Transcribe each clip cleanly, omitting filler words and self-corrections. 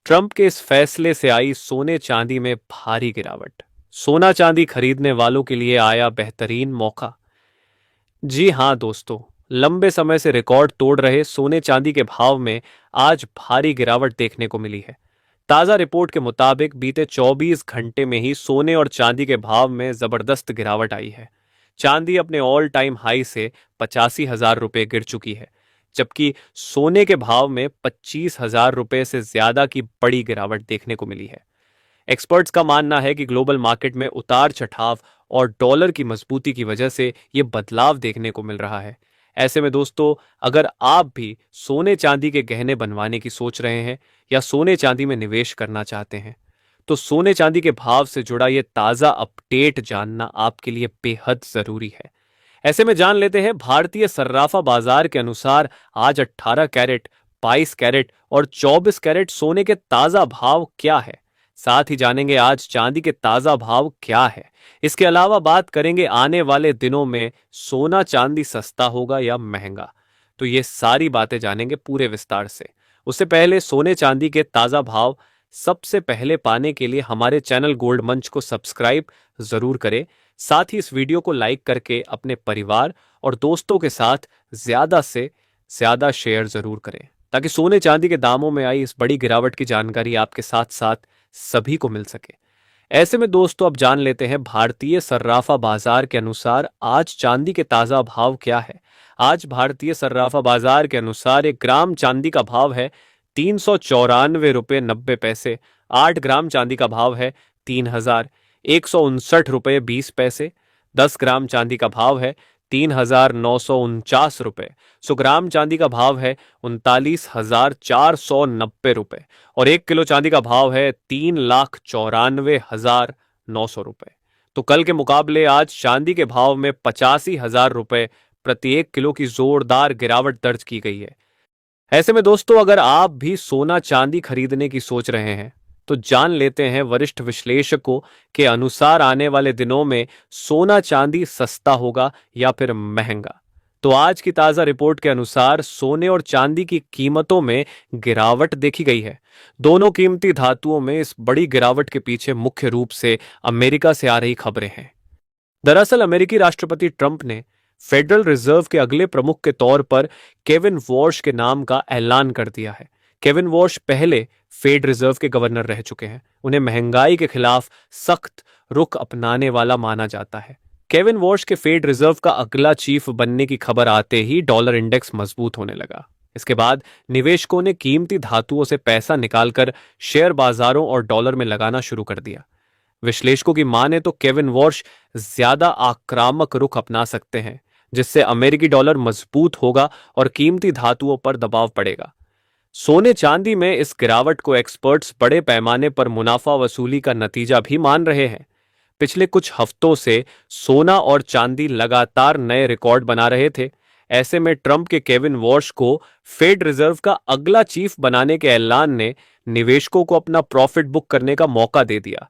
Trump के इस फैसले से आई सोने चांदी में भारी गिरावट। सोना चांदी खरीदने वालों के लिए आया बेहतरीन मौका। जी हां दोस्तों, लंबे समय से रिकॉर्ड तोड़ रहे सोने चांदी के भाव में आज भारी गिरावट देखने को मिली है। ताजा रिपोर्ट के मुताबिक बीते 24 घंटे में ही सोने और चांदी के भाव में जबरदस्त गिरावट आई है। चांदी अपने ऑल टाइम हाई से 85,000 रुपये गिर चुकी है, जबकि सोने के भाव में 25,000 रुपये से ज्यादा की बड़ी गिरावट देखने को मिली है। एक्सपर्ट्स का मानना है कि ग्लोबल मार्केट में उतार चढ़ाव और डॉलर की मजबूती की वजह से ये बदलाव देखने को मिल रहा है। ऐसे में दोस्तों, अगर आप भी सोने चांदी के गहने बनवाने की सोच रहे हैं या सोने चांदी में निवेश करना चाहते हैं, तो सोने चांदी के भाव से जुड़ा ये ताजा अपडेट जानना आपके लिए बेहद जरूरी है। ऐसे में जान लेते हैं भारतीय सर्राफा बाजार के अनुसार आज 18 कैरेट, 22 कैरेट और 24 कैरेट सोने के ताजा भाव क्या है। साथ ही जानेंगे आज चांदी के ताजा भाव क्या है। इसके अलावा बात करेंगे आने वाले दिनों में सोना चांदी सस्ता होगा या महंगा। तो ये सारी बातें जानेंगे पूरे विस्तार से। उससे पहले सोने चांदी के ताजा भाव सबसे पहले पाने के लिए हमारे चैनल गोल्ड मंच को सब्सक्राइब जरूर करें। साथ ही इस वीडियो को लाइक करके अपने परिवार और दोस्तों के साथ ज्यादा से ज्यादा शेयर जरूर करें, ताकि सोने चांदी के दामों में आई इस बड़ी गिरावट की जानकारी आपके साथ साथ सभी को मिल सके। ऐसे में दोस्तों, अब जान लेते हैं भारतीय सर्राफा बाजार के अनुसार आज चांदी के ताजा भाव क्या है। आज भारतीय सर्राफा बाजार के अनुसार 1 ग्राम चांदी का भाव है 394 रुपये 90 पैसे। 8 ग्राम चांदी का भाव है 3,159 रुपये 20 पैसे। 10 ग्राम चांदी का भाव है 3,949 रुपये। 100 ग्राम चांदी का भाव है 39,490 रुपये और 1 किलो चांदी का भाव है 3,94,900 रुपये। तो कल के मुकाबले आज चांदी के भाव में 85,000 रुपये प्रति 1 किलो की जोरदार गिरावट दर्ज की गई है। ऐसे में दोस्तों, अगर आप भी सोना चांदी खरीदने की सोच रहे हैं, तो जान लेते हैं वरिष्ठ विश्लेषकों के अनुसार आने वाले दिनों में सोना चांदी सस्ता होगा या फिर महंगा। तो आज की ताजा रिपोर्ट के अनुसार सोने और चांदी की कीमतों में गिरावट देखी गई है। दोनों कीमती धातुओं में इस बड़ी गिरावट के पीछे मुख्य रूप से अमेरिका से आ रही खबरें हैं। दरअसल अमेरिकी राष्ट्रपति ट्रंप ने फेडरल रिजर्व के अगले प्रमुख के तौर पर केविन वॉश के नाम का ऐलान कर दिया है। केविन वॉश पहले फेड रिजर्व के गवर्नर रह चुके हैं। उन्हें महंगाई के खिलाफ सख्त रुख अपनाने वाला माना जाता है। केविन वॉश के फेड रिजर्व का अगला चीफ बनने की खबर आते ही डॉलर इंडेक्स मजबूत होने लगा। इसके बाद निवेशकों ने कीमती धातुओं से पैसा निकालकर शेयर बाजारों और डॉलर में लगाना शुरू कर दिया। विश्लेषकों की माने तो केविन वॉश ज्यादा आक्रामक रुख अपना सकते हैं, जिससे अमेरिकी डॉलर मजबूत होगा और कीमती धातुओं पर दबाव पड़ेगा। सोने चांदी में इस गिरावट को एक्सपर्ट्स बड़े पैमाने पर मुनाफा वसूली का नतीजा भी मान रहे हैं। पिछले कुछ हफ्तों से सोना और चांदी लगातार नए रिकॉर्ड बना रहे थे। ऐसे में ट्रंप के केविन वॉश को फेड रिजर्व का अगला चीफ बनाने के ऐलान ने निवेशकों को अपना प्रॉफिट बुक करने का मौका दे दिया।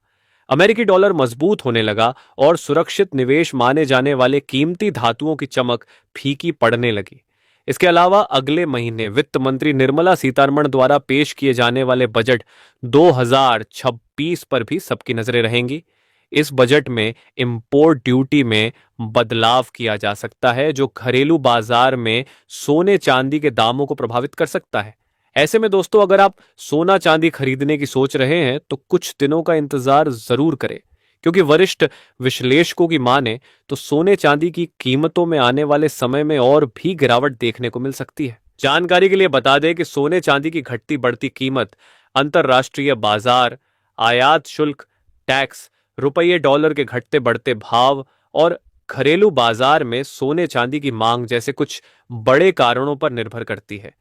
अमेरिकी डॉलर मजबूत होने लगा और सुरक्षित निवेश माने जाने वाले कीमती धातुओं की चमक फीकी पड़ने लगी। इसके अलावा अगले महीने वित्त मंत्री निर्मला सीतारमण द्वारा पेश किए जाने वाले बजट 2026 पर भी सबकी नजरें रहेंगी। इस बजट में इंपोर्ट ड्यूटी में बदलाव किया जा सकता है, जो घरेलू बाजार में सोने चांदी के दामों को प्रभावित कर सकता है। ऐसे में दोस्तों, अगर आप सोना चांदी खरीदने की सोच रहे हैं तो कुछ दिनों का इंतजार जरूर करें, क्योंकि वरिष्ठ विश्लेषकों की माने तो सोने चांदी की कीमतों में आने वाले समय में और भी गिरावट देखने को मिल सकती है। जानकारी के लिए बता दें कि सोने चांदी की घटती बढ़ती कीमत, अंतरराष्ट्रीय बाजार, आयात शुल्क, टैक्स, रुपये डॉलर के घटते बढ़ते भाव और घरेलू बाजार में सोने चांदी की मांग जैसे कुछ बड़े कारणों पर निर्भर करती है।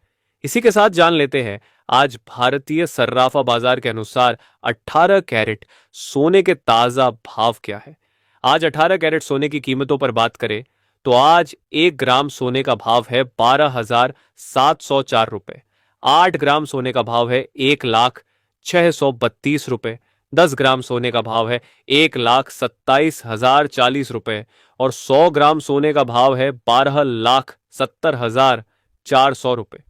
इसी के साथ जान लेते हैं आज भारतीय सर्राफा बाजार के अनुसार 18 कैरेट सोने के ताजा भाव क्या है। आज 18 कैरेट सोने की कीमतों पर बात करें तो आज 1 ग्राम सोने का भाव है 12,704 रुपये। 8 ग्राम सोने का भाव है 1,06,32 रुपये। 10 ग्राम सोने का भाव है 1,27,040 रुपये और 100 ग्राम सोने का भाव है 12,70,400 रुपये।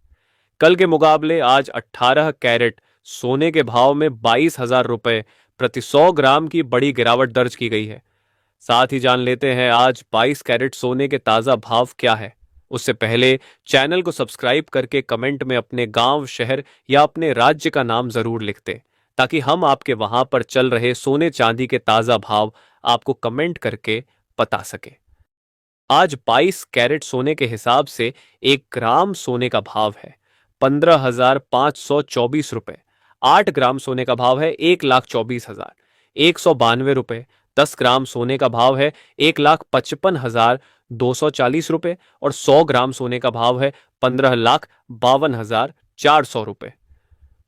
कल के मुकाबले आज 18 कैरेट सोने के भाव में 22,000 रुपए प्रति 100 ग्राम की बड़ी गिरावट दर्ज की गई है। साथ ही जान लेते हैं आज 22 कैरेट सोने के ताजा भाव क्या है। उससे पहले चैनल को सब्सक्राइब करके कमेंट में अपने गांव, शहर या अपने राज्य का नाम जरूर लिखते, ताकि हम आपके वहां पर चल रहे सोने चांदी के ताजा भाव आपको कमेंट करके बता सके। आज 22 कैरेट सोने के हिसाब से 1 ग्राम सोने का भाव है 15,524 रुपए। 8 ग्राम सोने का भाव है 1,24,192 रुपए। 10 ग्राम सोने का भाव है 1,55,240 रुपए और 100 ग्राम सोने का भाव है 15,52,400 रुपए।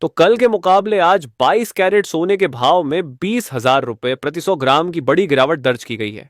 तो कल के मुकाबले आज 22 कैरेट सोने के भाव में 20,000 रुपए प्रति 100 ग्राम की बड़ी गिरावट दर्ज की गई है।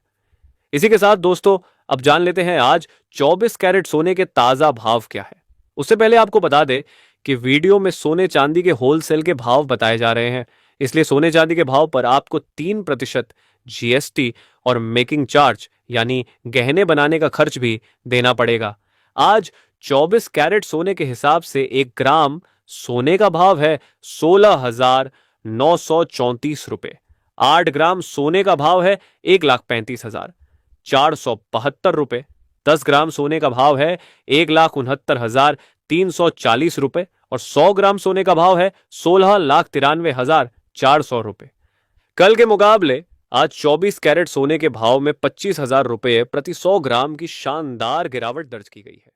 इसी के साथ दोस्तों अब जान लेते हैं आज 24 कैरेट सोने के ताजा भाव क्या है। उससे पहले आपको बता दें कि वीडियो में सोने चांदी के होलसेल के भाव बताए जा रहे हैं, इसलिए सोने चांदी के भाव पर आपको 3% जीएसटी और मेकिंग चार्ज यानी गहने बनाने का खर्च भी देना पड़ेगा। आज 24 कैरेट सोने के हिसाब से 1 ग्राम सोने का भाव है 16,934 रुपए। 8 ग्राम सोने का भाव है 1,35,472 रुपए। 10 ग्राम सोने का भाव है 1,69,340 रुपए और 100 ग्राम सोने का भाव है 16,93,400 रुपए। कल के मुकाबले आज 24 कैरेट सोने के भाव में 25,000 रुपए प्रति 100 ग्राम की शानदार गिरावट दर्ज की गई है।